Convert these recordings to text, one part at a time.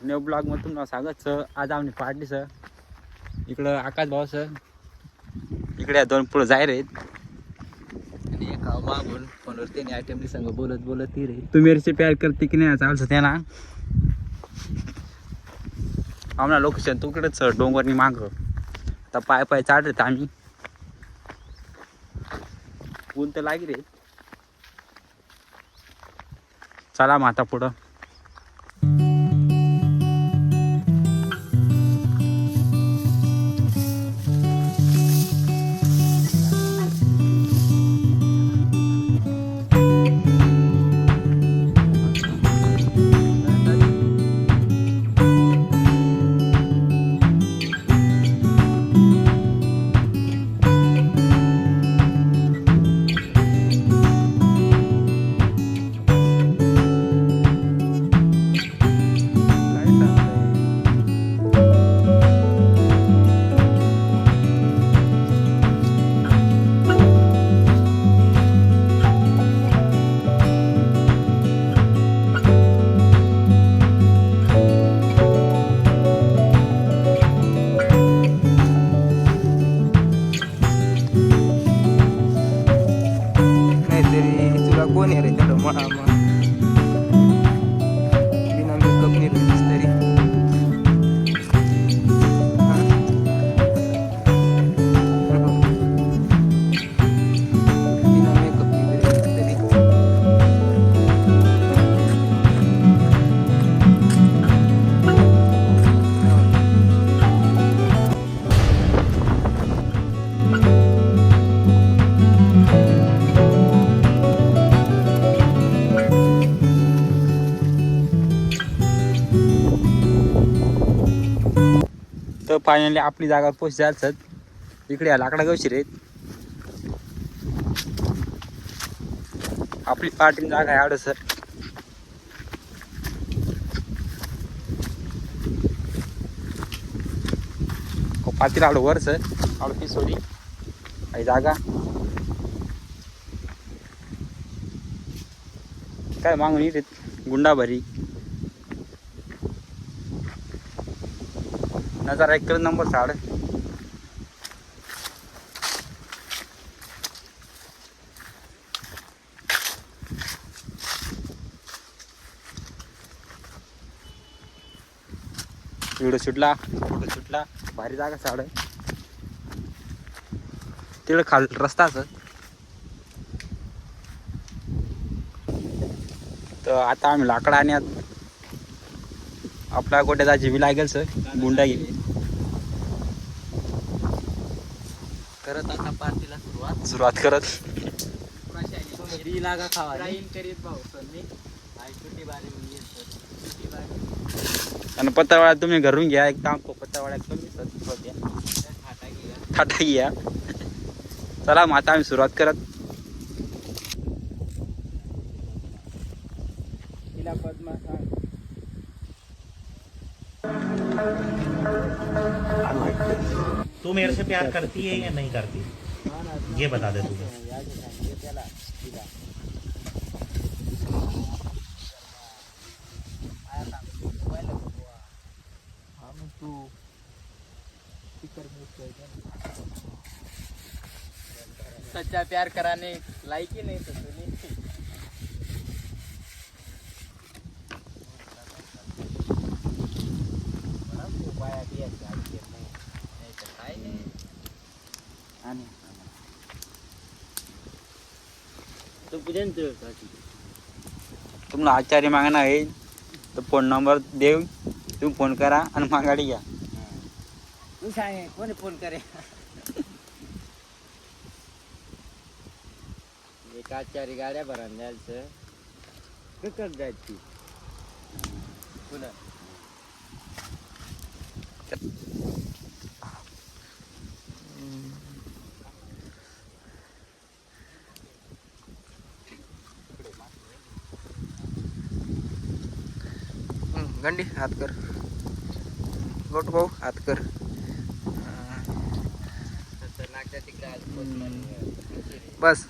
New blog मध्ये तुम्हाला सांगत सर आज आम्ही पार्टी सर इकडं आकाश भाऊ सर इकडे दोन पुढे जाहीर आहेत आणि एक मागून फोनवर त्यांनी आयटमली संग बोलत बोलत ती रे तू मेरे से प्यार करते की नाही चालतं त्याला आम्हाला लोकेशन तुकडेच सर डोंगरनी माग आता पाय पाय चालत आम्ही ऊन तर लागे रे चला मग आता पुढं तर फायनली आपली जागा पोच जायचं इकडे लाकडा गवशीर आहेत आपली पार्टी जागा आहे सर पातील आलो वर सर आलो पिसोडी काही जागा काय मागून येते गुंडाभरी नजारा एक नंबर साड व्हिडिओ सुटला फोटो सुटला भारी जागा साड तिकडे खाल रस्ता असत तर आता आम्ही लाकडा आणि आपला गोट्याचा जीवी लागेल सर गुंडा गेली करत आता पार्टीला सुरुवात करत लागा खावा करीत भाऊ सर मी छोटी बारी आणि पत्तावाळा तुम्ही घरून घ्या एक तांको पत्तावाळ्या कमी सर थाटा घ्या चला मग आता आम्ही सुरुवात करत तिला पद्मा सांग तू मेरे से प्यार करती है या नहीं करती ये बता दे तुझे सच्चा प्यार कराने लायक ही नहीं तो तुम्हाला आचार्य मागणं आहे तर फोन नंबर देऊ तुम्ही फोन करा आणि मागाडी घ्या तू सांग कोणी फोन करे एक आचार्य गाड्या भरायला द्यायचं कसं जायची पुन्हा गंडी हात कर गोट भाऊ हात कर बस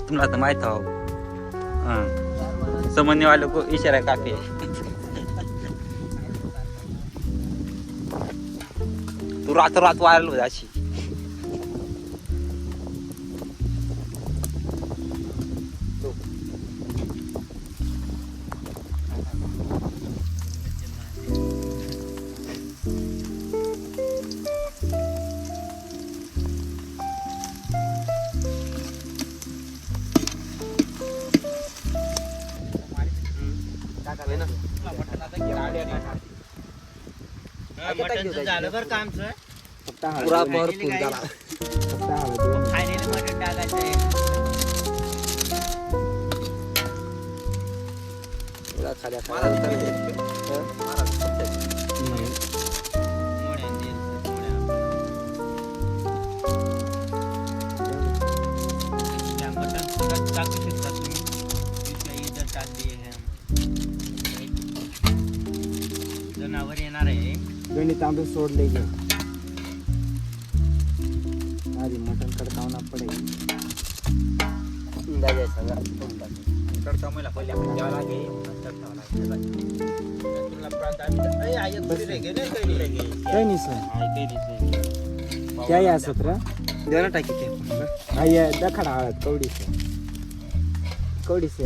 तुम्हाला तर माहित हो समन्वय वालों को इशारा काफी है. तू रात वायरल हो जाशी. मटण झालं बरं का आमचं. पुरा भरपूर झाला. फायनली मटण टाकायचं आहे. मटण टाकू शकता तुम्ही. इथं टाक दिए हैं. जनावर येणार आहे. गणित आंबे सोडले गे आधी मटन खडकावना पडेल. तडका मला पहिले आपण द्यावं लागेल. काही नाही सर क्या या सत्र द्यायला टाकी ते आय दखडा हळद कवडी से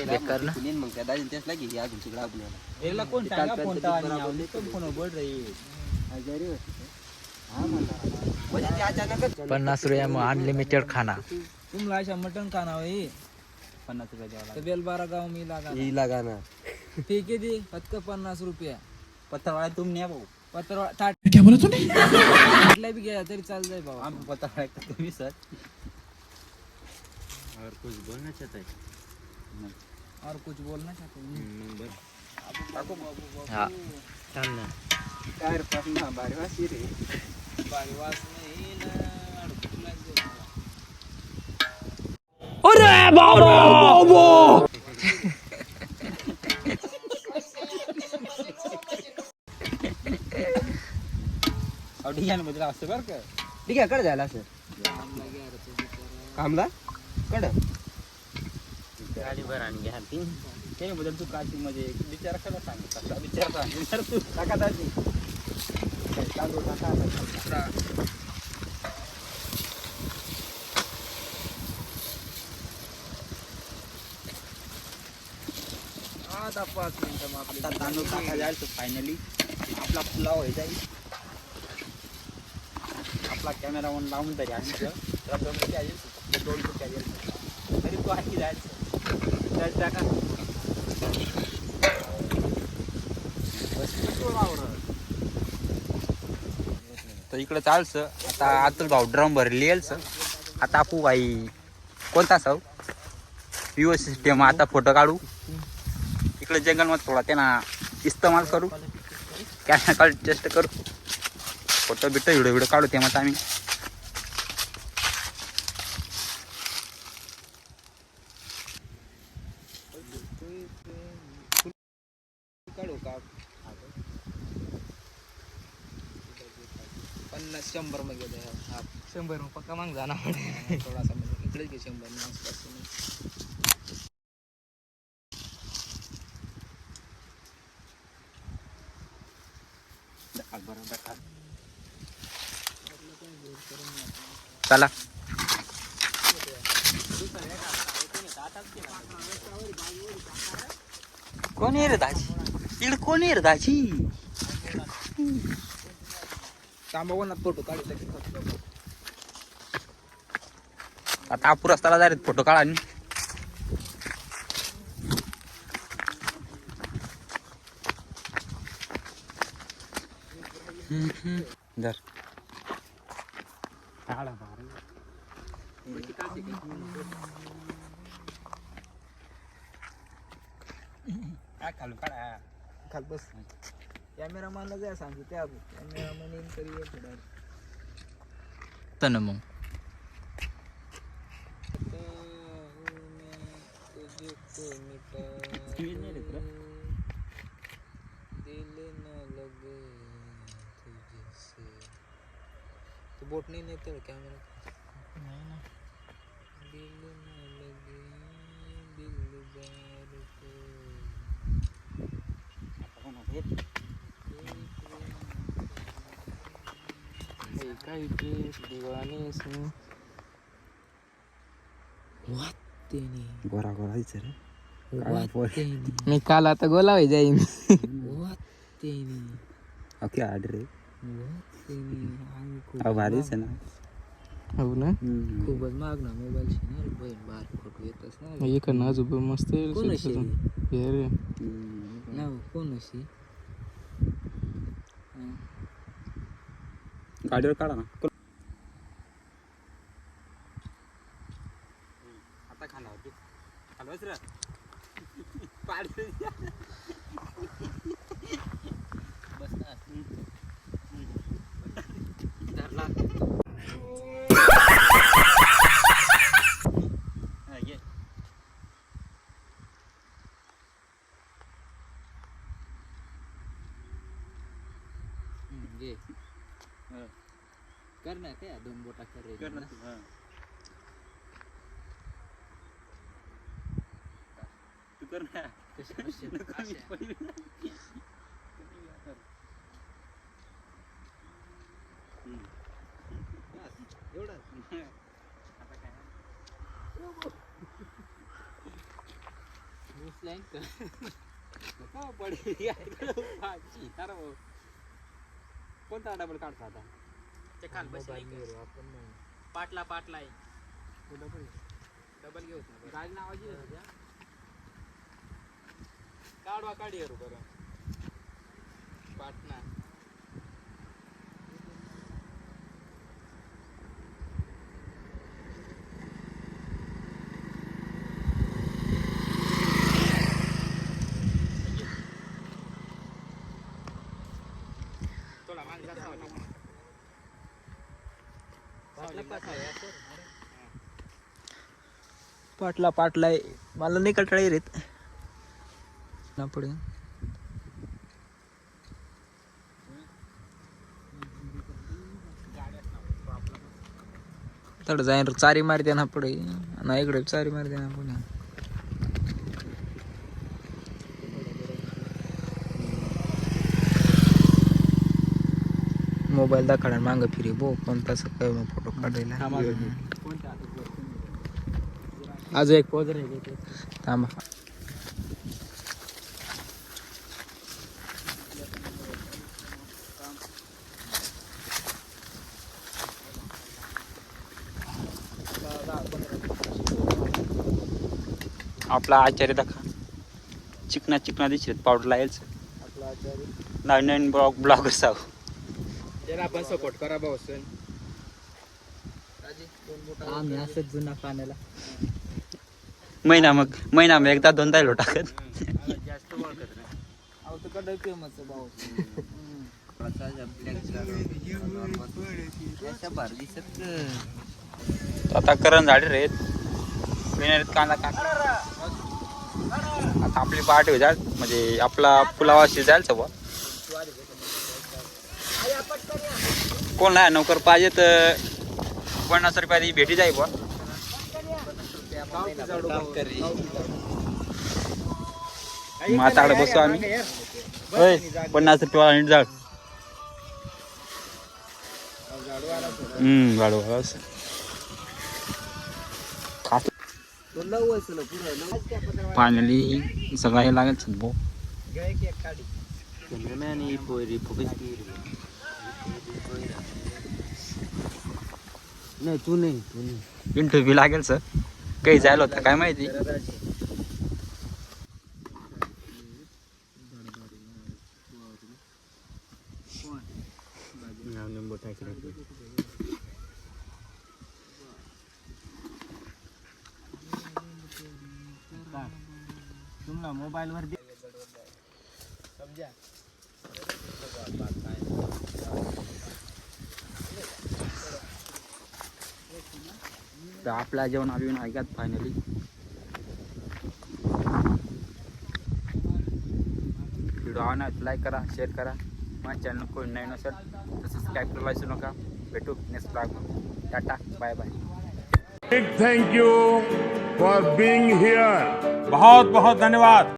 बेकार ना. मग त्या दाजी तेच लागी अजून तिकडे आपल्याला याला कोण सांगा फोन तावानी फोन बोल रही. आजारी होती हा म्हणजे ते अचानकच 50 रुपया में अनलिमिटेड खाना. तुम लाशा मटन खाना वही 50 रुपया द्यावा तो बेलबारा गांव में लगा ही लगाना फेंके दी फक्त 50 रुपया. पत्थरवाळा तुम नाही भाऊ. पत्र ताट क्या बोला तूने ताटला भी गया तरी चाल जाए बाबा. आम पत्थरवाळा तुम्ही सर. और कुछ बोलना चाहता है. और कुछ बोलना चाहते हैं. हा चल ना. काय रे पासना बारी वासी रे बारी वास नहीं ना अडकून लागते मला. डिझाईन बदला असते बरं का. ठीक आहे कडे जायला सर आमला गया रे तो बिचारा. कामला कड गाडी भर आणि घ्या ती. त्याच्याबद्दल तू काची म्हणजे विचार करा सांगितलं विचार तू टाका दाजी चालू टाका. आता 5 मिनिटं मग आपली आता तांदूळ टाका जाईल तो फायनली आपला पुलाव होई जाईल. आपला कॅमेरा वन लावून तरी आणि त्याला 2 रुपये आले 2 रुपये आले तरी तो आणखी जायचं त्याच टाका. तर इकडं चालचं आता अतुल भाऊ ड्रम भरली यायचं. आता आपू भाई कोणता साव विवो सिस्टम आता फोटो काढू. इकडे जंगलमध्ये थोडा त्यांना इस्तेमाल करू. कॅमेरा काढ टेस्ट करू. फोटो बिटो व्हिडिओ काढू तेव्हा आम्ही. काढू का 50-100 मध्ये 100 पक्का मग जाणार थोडासा म्हणजे इकडे घे 100 चला कोण आहे रे दाजी इकडे कोण आहे रे दाजी तांबावनात फोटो काढले आता आपण रस्त्याला जाय फोटो काढा आणि धर खालून काढा खाल बस कॅमेरामॅनला जाय सांगतो त्या कॅमेरामॅन येईन तरी ये थोडा तन मग बोट नहीं नेते कैमरा नहीं ना दिल न लगे दिलदार को काही दीवाने से वातेनी गोरा गोरा रे मी काल आता गोलावे जाईन वातेनी ओके आर्डर आहे वातेनी अहो भारीच आहे ना हो ना खूपच महाग ना मोबाईल शे ना बहीण बाहेर फोटो येतच ना एक नाजूक मस्त कोण अशी रे ना कोण अशी गाडीवर काढा ना आता खाना होती हलवाच रे बस ना धरला ये घे कर ना काय 2 बोटा कर रे कर ना तू हां तू कर ना एवढा आता काय लाईन कर का पडली भाजी तारा कोणता डबल काढता आता ते खाल बसला आपण पाटला आहे डबल घेऊ गाडी नावाची आहे त्या काढवा काढी करू बरं पाटणा थोडा मागे जा पाटलाय मला नाही कटाळी रेत ना पुढे थोडं जाईन चारी मारते ना पुढे ना इकडे चारी मारते ना पुढे मोबाईल दाखवणार मागं फिरी बो कोणता काय फोटो काढायला आज एक पोज रे थांबा आपला आचार्य दाखा चिकना दिसत पावडर लायचं आपला आचार्य नवीन ब्लॉगर्स आहो त्याला आपण सपोर्ट करा भाऊ सण आम्ही असंच जुना पाण्याला महिना एकदा दोनदा लो टाकत जास्त ओळखत नाही अहो तर कडे फेमस भाऊ आता करण झाडे रे कांदा आता आपली पार्टी हो जाईल म्हणजे आपला पुलावा शिजायला सगळं कोण नाही नोकर पाहिजे तर 50 रुपयाची भेटी जाई बा. माताड बसू आम्ही. 50 रुपयाला नीट जाळ. झाडू फायनली सगळं हे लागेल भाऊ. नाही तू नाही इंटरव्ह्यू लागेल सर. काही जायला होतं काय माहिती. तुम्हाला मोबाईल वर तर आपला जेवण आम्ही ऐकत फायनली. व्हिडिओ आवडला लाईक करा, शेअर करा. माझ्या चॅनल कोणी नाही नसेल तर सबस्क्राईब करायला विसरू नका. भेटू next blog. Tata bye bye. Big thank you for being here. बहुत बहुत धन्यवाद.